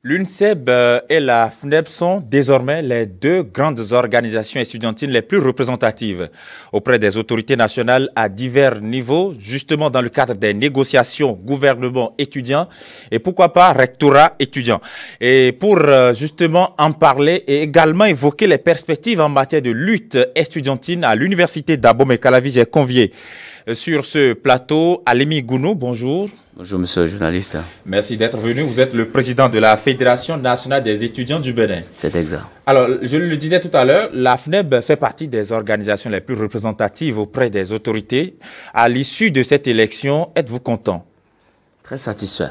L'UNSEB et la FNEB sont désormais les deux grandes organisations étudiantines les plus représentatives auprès des autorités nationales à divers niveaux, justement dans le cadre des négociations gouvernement-étudiant et pourquoi pas rectorat étudiant. Et pour justement en parler et également évoquer les perspectives en matière de lutte estudiantine à l'université d'Abomey-Calavi, j'ai convié sur ce plateau Alimi Gounou. Bonjour. Bonjour, monsieur le journaliste. Merci d'être venu. Vous êtes le président de la Fédération nationale des étudiants du Bénin. C'est exact. Alors, je le disais tout à l'heure, la FNEB fait partie des organisations les plus représentatives auprès des autorités. À l'issue de cette élection, êtes-vous content? Très satisfait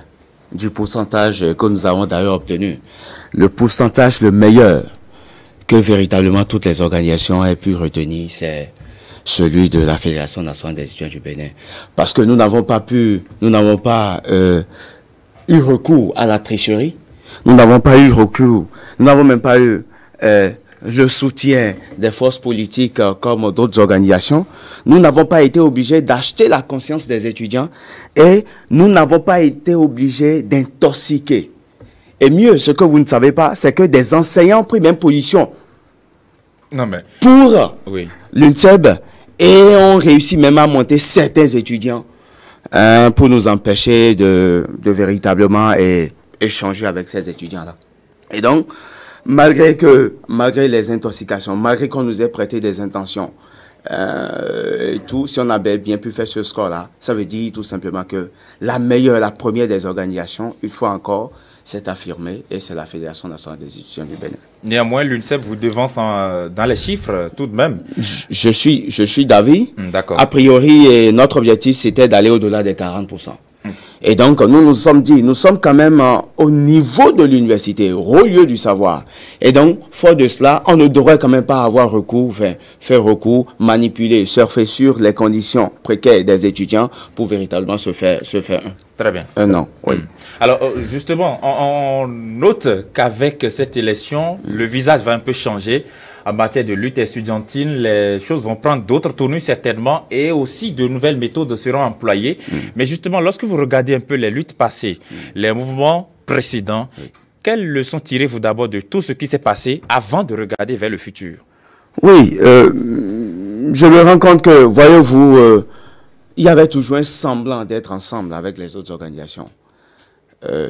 du pourcentage que nous avons d'ailleurs obtenu. Le pourcentage le meilleur que véritablement toutes les organisations aient pu retenir, c'est celui de la Fédération nationale des étudiants du Bénin. Parce que nous n'avons pas eu recours à la tricherie. Nous n'avons pas eu recours, nous n'avons même pas eu le soutien des forces politiques comme d'autres organisations. Nous n'avons pas été obligés d'acheter la conscience des étudiants et nous n'avons pas été obligés d'intoxiquer. Et mieux, ce que vous ne savez pas, c'est que des enseignants ont pris même position pour l'UNSEB et ont réussi même à monter certains étudiants pour nous empêcher de véritablement échanger avec ces étudiants-là. Et donc, malgré les intoxications, malgré qu'on nous ait prêté des intentions, et tout, si on avait bien pu faire ce score-là, ça veut dire tout simplement que la première des organisations, une fois encore, s'est affirmée et c'est la Fédération nationale des étudiants du Bénin. Néanmoins, l'UNSEB vous devance dans les chiffres tout de même. Je suis d'avis. D'accord. A priori, notre objectif, c'était d'aller au-delà des 40%. Et donc, nous nous sommes dit, nous sommes quand même au niveau de l'université, au lieu du savoir. Et donc, fort de cela, on ne devrait quand même pas avoir recours, faire recours, manipuler, surfer sur les conditions précaires des étudiants pour véritablement se faire Très bien. un an. Oui. Alors, justement, on note qu'avec cette élection, le visage va un peu changer. En matière de lutte estudiantine, les choses vont prendre d'autres tournures certainement et aussi de nouvelles méthodes seront employées. Mais justement, lorsque vous regardez un peu les luttes passées, les mouvements précédents, quelles leçons tirez-vous d'abord de tout ce qui s'est passé avant de regarder vers le futur? Oui, je me rends compte que, voyez-vous, il y avait toujours un semblant d'être ensemble avec les autres organisations.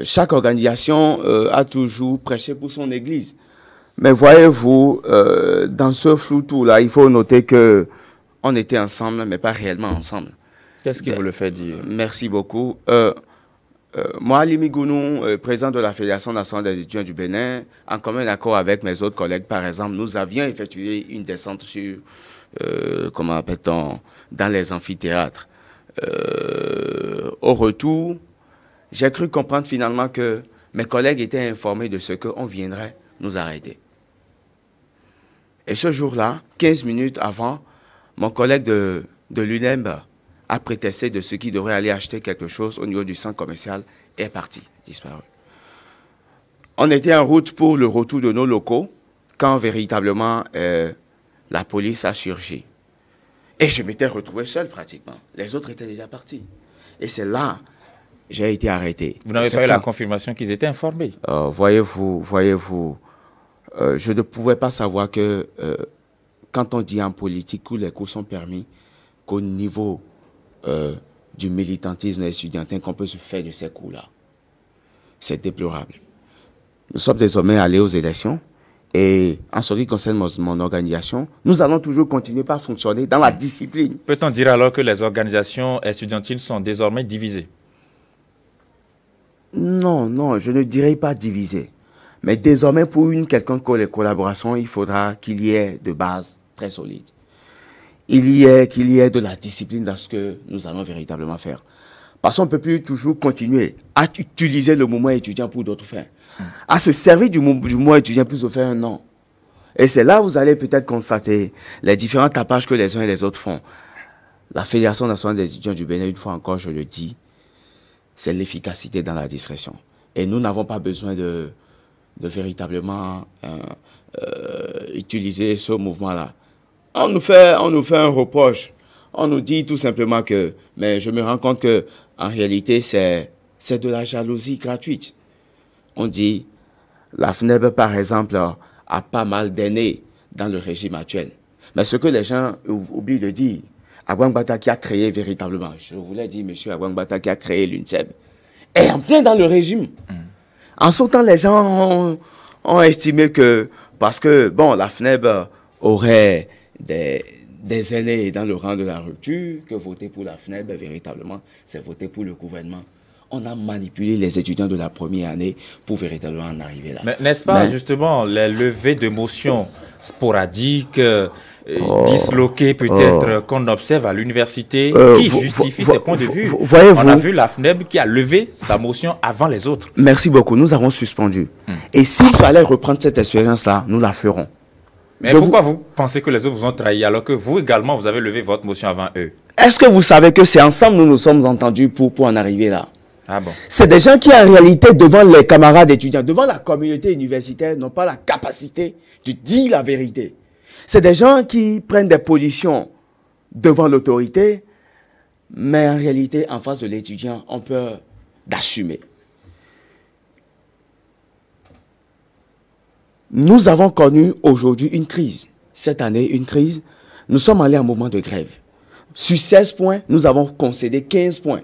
Chaque organisation a toujours prêché pour son église. Mais voyez-vous, dans ce flou-tout-là, il faut noter que on était ensemble, mais pas réellement ensemble. Qu'est-ce qui vous le fait dire? Merci beaucoup. Moi, Alimi Gounou, président de la Fédération nationale des étudiants du Bénin, en commun accord avec mes autres collègues, par exemple, nous avions effectué une descente sur, comment appelle-t-on, dans les amphithéâtres. Au retour, j'ai cru comprendre finalement que mes collègues étaient informés de ce qu'on viendrait nous arrêter. Et ce jour-là, 15 minutes avant, mon collègue de l'UNEB a prétexté de ce qui devrait aller acheter quelque chose au niveau du centre commercial et est parti, disparu. On était en route pour le retour de nos locaux quand véritablement la police a surgi. Et je m'étais retrouvé seul pratiquement. Les autres étaient déjà partis. Et c'est là que j'ai été arrêté. Vous n'avez pas eu la confirmation qu'ils étaient informés? Voyez-vous, je ne pouvais pas savoir que quand on dit en politique que les coups sont permis, qu'au niveau du militantisme étudiantin, qu'on peut se faire de ces coups-là. C'est déplorable. Nous sommes désormais allés aux élections et en ce qui concerne mon organisation, nous allons toujours continuer par fonctionner dans la discipline. Peut-on dire alors que les organisations étudiantines sont désormais divisées? Non, je ne dirais pas divisées. Mais désormais, pour une quelconque collaboration, il faudra qu'il y ait de bases très solides. Qu'il y ait de la discipline dans ce que nous allons véritablement faire. Parce qu'on ne peut plus toujours continuer à utiliser le mouvement étudiant pour d'autres fins. À se servir du mouvement étudiant pour se faire un nom. Et c'est là où vous allez peut-être constater les différents tapages que les uns et les autres font. La Fédération nationale des étudiants du Bénin, une fois encore, je le dis, c'est l'efficacité dans la discrétion. Et nous n'avons pas besoin de véritablement utiliser ce mouvement-là. On nous fait un reproche. On nous dit tout simplement que, mais je me rends compte que en réalité, c'est de la jalousie gratuite. On dit, la FNEB, par exemple, a pas mal d'aînés dans le régime actuel. Mais ce que les gens oublient de dire, Abouang Bata qui a créé véritablement, je voulais dire, monsieur Abouang Bata qui a créé l'UNICEF, est en plein dans le régime. En ce temps, les gens ont estimé que, parce que, bon, la FNEB aurait des aînés dans le rang de la rupture, que voter pour la FNEB, véritablement, c'est voter pour le gouvernement. On a manipulé les étudiants de la première année pour véritablement en arriver là. Mais n'est-ce pas justement les levées de motions sporadiques, disloquées peut-être, qu'on observe à l'université, qui justifient ces points de vue? On a vu la FNEB qui a levé sa motion avant les autres. Merci beaucoup, nous avons suspendu. Et s'il fallait reprendre cette expérience-là, nous la ferons. Mais pourquoi vous pensez que les autres vous ont trahi alors que vous également, vous avez levé votre motion avant eux? Est-ce que vous savez que c'est ensemble nous nous sommes entendus pour en arriver là? Ah bon. C'est des gens qui, en réalité, devant les camarades étudiants, devant la communauté universitaire, n'ont pas la capacité de dire la vérité. C'est des gens qui prennent des positions devant l'autorité, mais en réalité, en face de l'étudiant, ont peur d'assumer. Nous avons connu aujourd'hui une crise. Cette année, une crise. Nous sommes allés en moment de grève. Sur 16 points, nous avons concédé 15 points.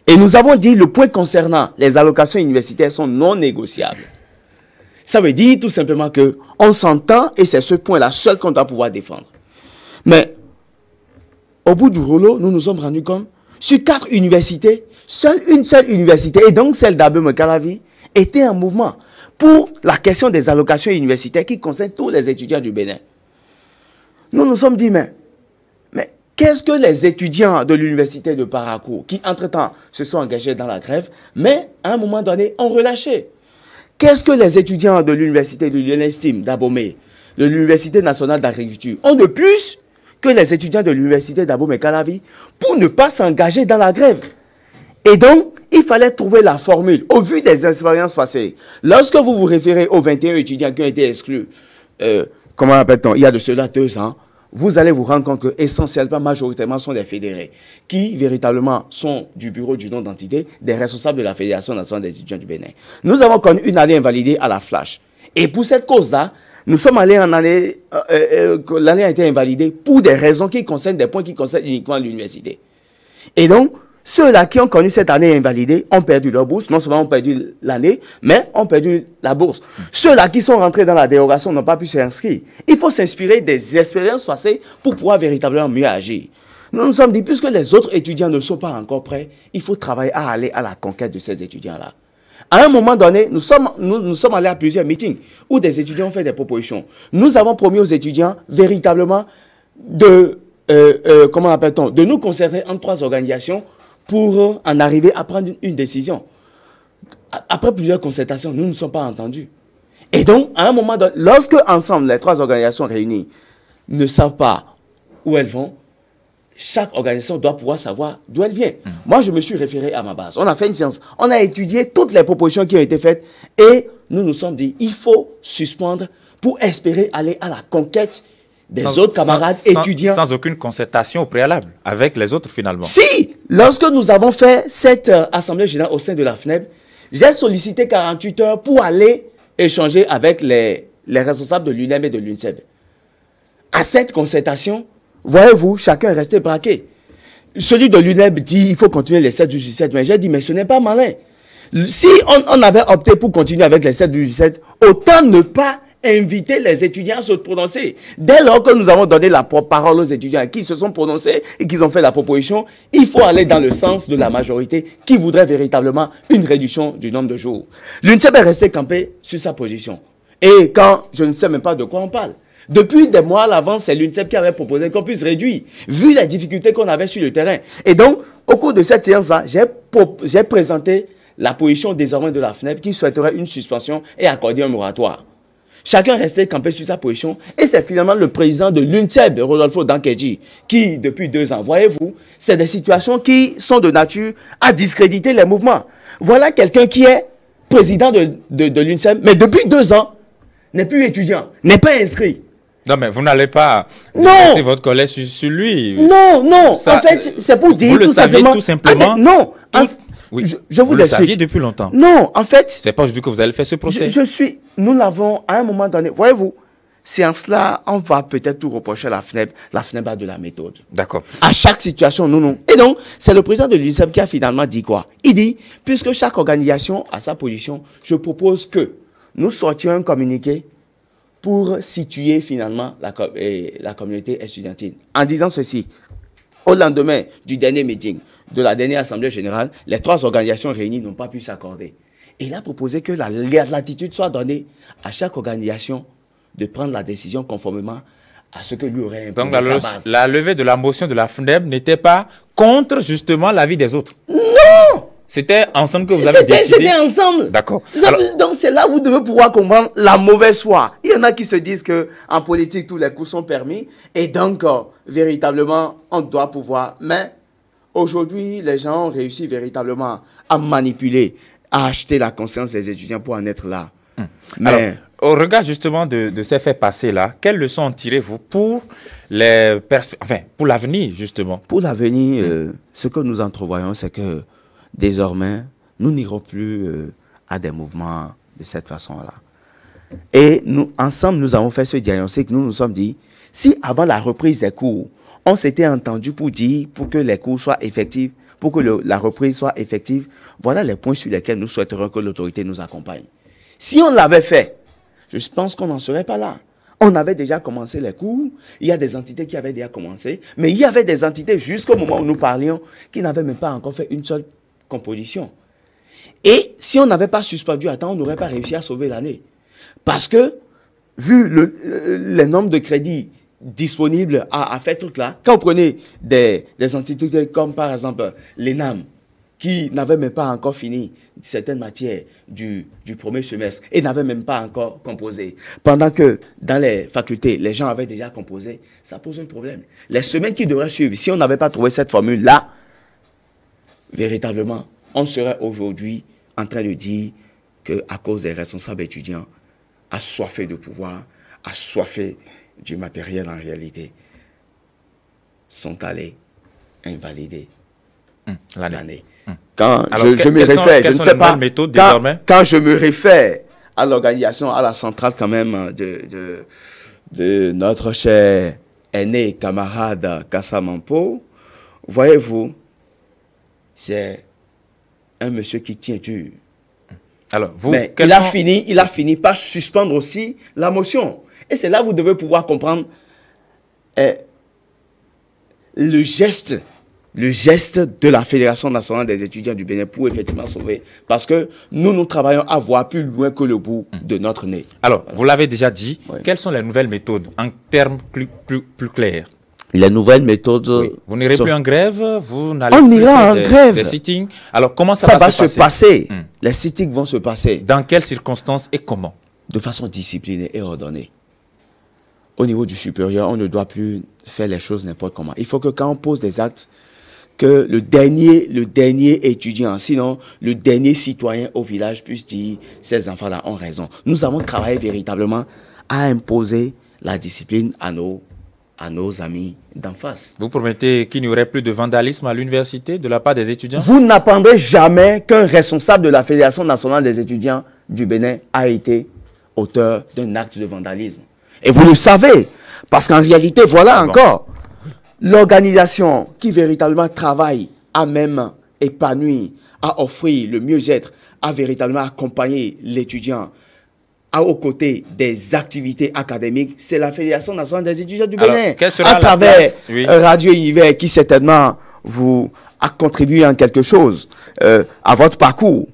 Et nous avons dit le point concernant les allocations universitaires sont non négociables. Ça veut dire tout simplement qu'on s'entend et c'est ce point-là seul qu'on doit pouvoir défendre. Mais au bout du rouleau, nous nous sommes rendus compte, sur 4 universités, une seule université, et donc celle d'Abomey-Calavi, était en mouvement pour la question des allocations universitaires qui concerne tous les étudiants du Bénin. Nous nous sommes dit, mais qu'est-ce que les étudiants de l'université de Parakou, qui entre-temps se sont engagés dans la grève, mais à un moment donné ont relâché? Qu'est-ce que les étudiants de l'université de l'UNESTIM d'Abomey, de l'Université nationale d'agriculture, ont de plus que les étudiants de l'université d'Abomey-Calavi pour ne pas s'engager dans la grève? Et donc, il fallait trouver la formule, au vu des expériences passées. Lorsque vous vous référez aux 21 étudiants qui ont été exclus, comment appelle-t-on, il y a de cela 2 ans, vous allez vous rendre compte que essentiellement, majoritairement, sont des fédérés qui, véritablement, sont du bureau du nom d'entité, des responsables de la Fédération nationale des étudiants du Bénin. Nous avons connu une année invalidée à la flash. Et pour cette cause-là, nous sommes allés en année, l'année a été invalidée pour des raisons qui concernent des points qui concernent uniquement l'université. Et donc, ceux-là qui ont connu cette année invalidée ont perdu leur bourse. Non seulement ont perdu l'année, mais ont perdu la bourse. Ceux-là qui sont rentrés dans la dérogation n'ont pas pu s'inscrire. Il faut s'inspirer des expériences passées pour pouvoir véritablement mieux agir. Nous nous sommes dit, puisque les autres étudiants ne sont pas encore prêts, il faut travailler à aller à la conquête de ces étudiants-là. À un moment donné, nous sommes allés à plusieurs meetings où des étudiants ont fait des propositions. Nous avons promis aux étudiants véritablement de nous concerter en 3 organisations pour en arriver à prendre une décision. Après plusieurs concertations, nous ne sommes pas entendus. Et donc, à un moment donné, lorsque ensemble, les 3 organisations réunies ne savent pas où elles vont, chaque organisation doit pouvoir savoir d'où elle vient. Moi, je me suis référé à ma base. On a fait une séance. On a étudié toutes les propositions qui ont été faites et nous nous sommes dit, il faut suspendre pour espérer aller à la conquête des autres camarades étudiants. Sans aucune concertation au préalable avec les autres finalement. Si, lorsque nous avons fait cette assemblée générale au sein de la FNEB, j'ai sollicité 48 heures pour aller échanger avec les responsables de l'UNEM et de l'UNICEF. À cette concertation, voyez-vous, chacun est resté braqué. Celui de l'UNEM dit il faut continuer les 7 du 17, mais j'ai dit mais ce n'est pas malin. Si on avait opté pour continuer avec les 7 du 17, autant ne pas inviter les étudiants à se prononcer. Dès lors que nous avons donné la parole aux étudiants qui se sont prononcés et qui ont fait la proposition, il faut aller dans le sens de la majorité qui voudrait véritablement une réduction du nombre de jours. L'UNICEF est resté campé sur sa position. Et quand, je ne sais même pas de quoi on parle. Depuis des mois à l'avance, c'est l'UNICEF qui avait proposé qu'on puisse réduire, vu les difficultés qu'on avait sur le terrain. Et donc, au cours de cette séance-là, j'ai présenté la position désormais de la FNEB qui souhaiterait une suspension et accorder un moratoire. Chacun restait campé sur sa position et c'est finalement le président de l'UNICEF, Rodolfo Dankeji, qui, depuis 2 ans, voyez-vous, c'est des situations qui sont de nature à discréditer les mouvements. Voilà quelqu'un qui est président de l'UNICEF, mais depuis 2 ans, n'est plus étudiant, n'est pas inscrit. Non, mais vous n'allez pas laisser votre collègue sur lui. Non, non. Ça, en fait, c'est pour dire tout simplement. non. Oui. Je vous le explique. saviez depuis longtemps. Non, en fait... C'est pas aujourd'hui que vous allez faire ce procès. Nous l'avons, à un moment donné... Voyez-vous, c'est en cela, on va peut-être tout reprocher à la FNEB. La FNEB a de la méthode. D'accord. À chaque situation, non. Et donc, c'est le président de l'UNICEF qui a finalement dit quoi? Il dit, puisque chaque organisation a sa position, je propose que nous sortions un communiqué pour situer finalement la communauté estudiantine. En disant ceci, au lendemain du dernier meeting, de la dernière assemblée générale, les 3 organisations réunies n'ont pas pu s'accorder. Et il a proposé que la latitude soit donnée à chaque organisation de prendre la décision conformément à ce que lui aurait imposé. Donc sa base. la levée de la motion de la FNEB n'était pas contre justement l'avis des autres. Non! C'était ensemble que vous avez décidé. C'était ensemble. D'accord. Donc c'est là où vous devez pouvoir comprendre la mauvaise foi. Il y en a qui se disent que en politique tous les coups sont permis et donc véritablement on doit pouvoir. Mais aujourd'hui les gens ont réussi véritablement à manipuler, à acheter la conscience des étudiants pour en être là. Mais alors, au regard justement de ces faits passés-là, quelles leçons en tirez-vous pour pour l'avenir justement? Pour l'avenir, ce que nous entrevoyons, c'est que désormais, nous n'irons plus à des mouvements de cette façon-là. Et nous, ensemble, nous avons fait ce diagnostic. Nous nous sommes dit, si avant la reprise des cours, on s'était entendu pour dire, pour que les cours soient effectifs, pour que la reprise soit effective, voilà les points sur lesquels nous souhaiterions que l'autorité nous accompagne. Si on l'avait fait, je pense qu'on n'en serait pas là. On avait déjà commencé les cours, il y a des entités qui avaient déjà commencé, mais il y avait des entités jusqu'au moment où nous parlions qui n'avaient même pas encore fait une seule composition. Et si on n'avait pas suspendu à temps, on n'aurait pas réussi à sauver l'année. Parce que, vu les nombres de crédits disponibles à faire tout là, quand vous prenez des entités comme par exemple l'ENAM, qui n'avait même pas encore fini certaines matières du premier semestre et n'avait même pas encore composé. Pendant que dans les facultés, les gens avaient déjà composé, ça pose un problème. Les semaines qui devraient suivre, si on n'avait pas trouvé cette formule-là, véritablement, on serait aujourd'hui en train de dire qu'à cause des responsables étudiants, assoiffés de pouvoir, assoiffés du matériel en réalité, sont allés invalider l'année. Quand je me réfère, je ne sais pas, quand je me réfère à l'organisation, à la centrale quand même de notre cher aîné camarade Kassamampo, voyez-vous, c'est un monsieur qui tient dur. Alors, vous, mais il a fini par suspendre aussi la motion. Et c'est là que vous devez pouvoir comprendre le geste de la Fédération nationale des étudiants du Bénin pour effectivement sauver. Parce que nous travaillons à voir plus loin que le bout de notre nez. Alors, vous l'avez déjà dit, oui. Quelles sont les nouvelles méthodes en termes plus clairs? Les nouvelles méthodes... Oui. Vous n'irez plus en grève, vous n'allez plus faire grève. Des sittings. Alors, comment ça va se passer? Les sittings vont se passer. Dans quelles circonstances et comment? De façon disciplinée et ordonnée. Au niveau du supérieur, on ne doit plus faire les choses n'importe comment. Il faut que quand on pose des actes, que le dernier étudiant, sinon le dernier citoyen au village puisse dire « ces enfants-là ont raison ». Nous avons travaillé véritablement à imposer la discipline à nos amis d'en face. Vous promettez qu'il n'y aurait plus de vandalisme à l'université de la part des étudiants? Vous n'apprendrez jamais qu'un responsable de la Fédération nationale des étudiants du Bénin a été auteur d'un acte de vandalisme. Et vous le savez, parce qu'en réalité, voilà encore, l'organisation qui véritablement travaille à même épanouir, à offrir le mieux-être, à véritablement accompagner l'étudiant aux côtés des activités académiques, c'est la Fédération nationale des étudiants du Bénin. À travers Radio Univers qui certainement vous a contribué en quelque chose à votre parcours.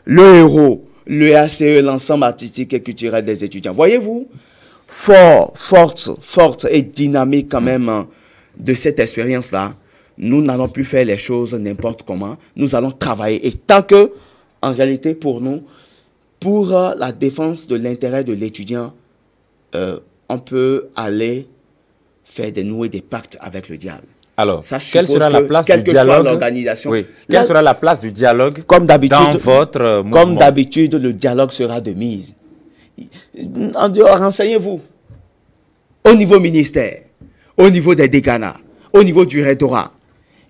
Le héros, le ACE, l'ensemble artistique et culturel des étudiants. Voyez-vous, forte et dynamique quand même de cette expérience-là, nous n'allons plus faire les choses n'importe comment. Nous allons travailler. Et tant que, en réalité, pour nous, pour la défense de l'intérêt de l'étudiant, on peut aller faire nouer des pactes avec le diable. Alors, quelle sera la place du dialogue? Oui. Quelle sera la place du dialogue dans votre mouvement? Comme d'habitude, le dialogue sera de mise. En dehors, renseignez-vous. Au niveau ministère, au niveau des décanats, au niveau du rectorat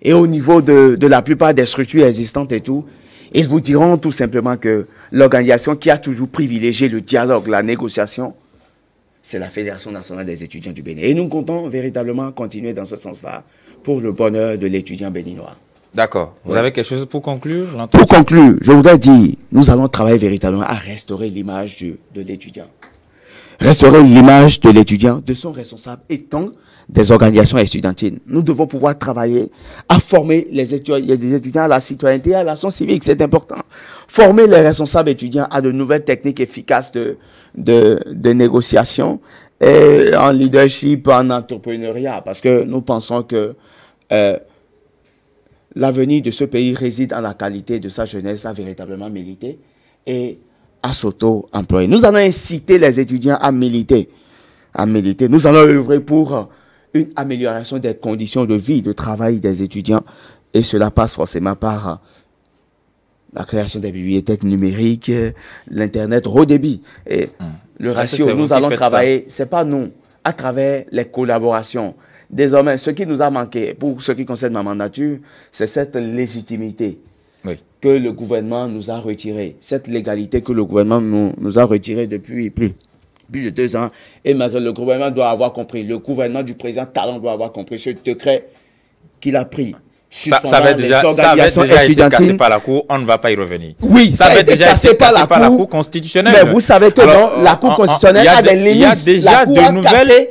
et au niveau de la plupart des structures existantes et tout, Ils vous diront tout simplement que l'organisation qui a toujours privilégié le dialogue, la négociation, c'est la Fédération nationale des étudiants du Bénin. Et nous comptons véritablement continuer dans ce sens-là pour le bonheur de l'étudiant béninois. D'accord. Vous avez quelque chose pour conclure? Pour conclure, je voudrais dire, nous allons travailler véritablement à restaurer l'image de l'étudiant. Restaurer l'image de l'étudiant, de son responsable étant des organisations étudiantines. Nous devons pouvoir travailler à former les étudiants à la citoyenneté et à l'action civique, c'est important. Former les responsables étudiants à de nouvelles techniques efficaces de négociation et en leadership, en entrepreneuriat, parce que nous pensons que l'avenir de ce pays réside en la qualité de sa jeunesse à véritablement militer et à s'auto-employer. Nous allons inciter les étudiants à militer. Nous allons œuvrer pour une amélioration des conditions de vie, de travail des étudiants. Et cela passe forcément par la création des bibliothèques numériques, l'Internet haut débit. Et le ratio, nous allons travailler, c'est pas nous, à travers les collaborations. Désormais, ce qui nous a manqué, pour ce qui concerne ma mandature, c'est cette légitimité que le gouvernement nous a retirée. Cette légalité que le gouvernement nous a retirée depuis plus de 2 ans. Et malgré le gouvernement doit avoir compris, le gouvernement du président Talon doit avoir compris ce décret qu'il a pris. Ça avait déjà été cassé par la Cour, on ne va pas y revenir. Oui, ça avait déjà été cassé par la Cour constitutionnelle. Mais vous savez que la Cour constitutionnelle a des limites.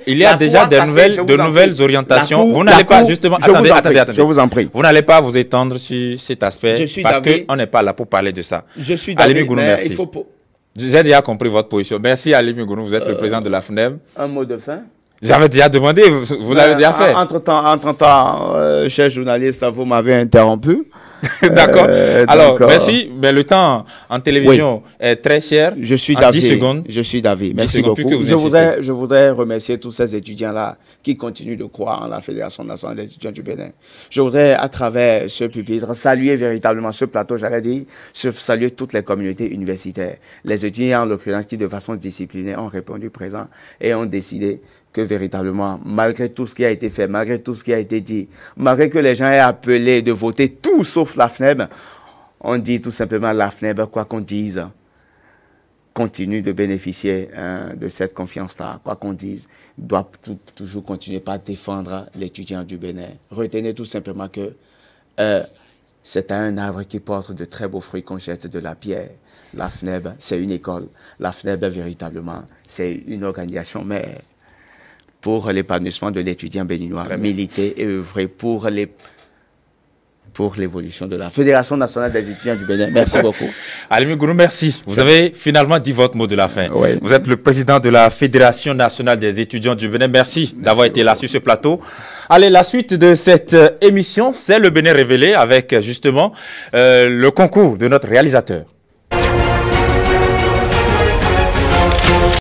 Il y a déjà de nouvelles orientations. Vous n'allez pas, justement, attendez. Je vous en prie. Vous n'allez pas vous étendre sur cet aspect parce qu'on n'est pas là pour parler de ça. Je suis d'accord, mais il faut... J'ai déjà compris votre position. Merci Alimi Gounou, vous êtes le président de la FNEB. Un mot de fin. J'avais déjà demandé, vous l'avez déjà fait. Entre-temps, cher journaliste, vous m'avez interrompu. D'accord. Alors, merci. Mais le temps en télévision est très cher. Je suis d'avis. 10 secondes. Je suis d'avis. Merci beaucoup. Je voudrais remercier tous ces étudiants-là qui continuent de croire en la Fédération nationale des étudiants du Bénin. Je voudrais, à travers ce pupitre, saluer véritablement ce plateau, j'allais dire, saluer toutes les communautés universitaires. Les étudiants, en l'occurrence, qui de façon disciplinée ont répondu présent et ont décidé que véritablement, malgré tout ce qui a été fait, malgré tout ce qui a été dit, malgré que les gens aient appelé de voter tout sauf la FNEB, on dit tout simplement la FNEB, quoi qu'on dise, continue de bénéficier de cette confiance-là. Quoi qu'on dise, doit toujours continuer par défendre l'étudiant du Bénin. Retenez tout simplement que c'est un arbre qui porte de très beaux fruits qu'on jette de la pierre. La FNEB, c'est une école. La FNEB, véritablement, c'est une organisation, mais pour l'épanouissement de l'étudiant béninois, militer et œuvrer pour l'évolution de la Fédération nationale des étudiants du Bénin. Merci beaucoup. Alimi Gounou, merci. Vous avez finalement dit votre mot de la fin. Oui. Vous êtes le président de la Fédération nationale des étudiants du Bénin. Merci d'avoir été là sur ce plateau. Allez, la suite de cette émission, c'est le Bénin révélé avec justement le concours de notre réalisateur.